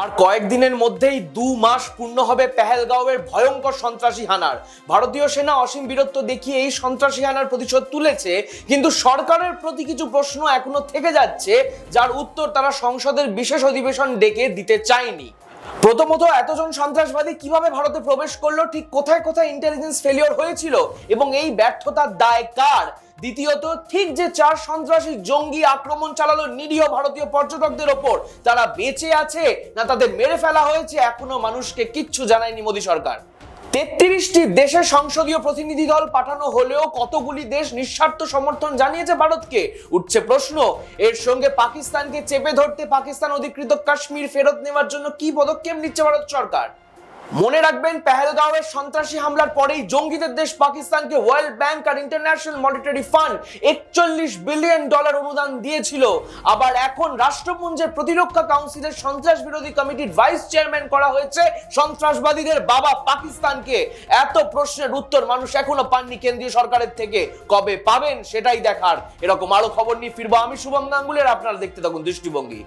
আর কয়েকদিনের মধ্যেই 2 মাস পূর্ণ হবে পেহেলগাঁওয়ের ভয়ঙ্কর সন্ত্রাসী হানার। ভারতীয় সেনা অসীম বীরত্ব দেখিয়ে এই সন্ত্রাসী হানার প্রতিশোধ তুলেছে, কিন্তু সরকারের প্রতি কিছু প্রশ্ন এখনো থেকে যাচ্ছে, যার উত্তর তারা সংসদের বিশেষ অধিবেশন ডেকে দিতে চায়নি। প্রথমত, এতজন সন্ত্রাসবাদী কিভাবে ভারতে প্রবেশ করলো, ঠিক কোথায় কোথায় ইন্টেলিজেন্স ফেলিওর হয়েছিল এবং এই ব্যর্থতার দায় কার? দ্বিতীয়ত, ঠিক যে 4 সন্ত্রাসী জঙ্গি আক্রমণ চালালো নিরীহ ভারতীয় পর্যটকদের ওপর, তারা বেঁচে আছে না তাদের মেরে ফেলা হয়েছে, এখনো মানুষকে কিচ্ছু জানায়নি মোদী সরকার। 33টি দেশের সংসদীয় প্রতিনিধি দল পাঠানো হলেও কতগুলি দেশ নিঃস্বার্থ সমর্থন জানিয়েছে ভারতকে? উঠছে প্রশ্ন, এর সঙ্গে পাকিস্তানকে চেপে ধরতে পাকিস্তান অধিকৃত কাশ্মীর ফেরত নেওয়ার জন্য কি পদক্ষেপ নিচ্ছে ভারত সরকার? মনে রাখবেন, পেহেলগাঁওয়ের সন্ত্রাসী হামলার পরেই জঙ্গিদের দেশ পাকিস্তানকে ওয়ার্ল্ড ব্যাংক আর ইন্টারন্যাশনাল মনিটারি ফান্ড $41 বিলিয়ন অনুদান দিয়েছিল। আবার এখন রাষ্ট্রপুঞ্জের প্রতিরক্ষা কাউন্সিলের সন্ত্রাস বিরোধী কমিটির ভাইস চেয়ারম্যান করা হয়েছে সন্ত্রাসবাদীদের বাবা পাকিস্তানকে। এত প্রশ্নের উত্তর মানুষ এখনো পাননি কেন্দ্রীয় সরকারের থেকে। কবে পাবেন সেটাই দেখার। এরকম আরো খবর নিয়ে ফিরবো আমি, শুভম গাঙ্গুলি। আপনারা দেখতে থাকুন দৃষ্টিভঙ্গি।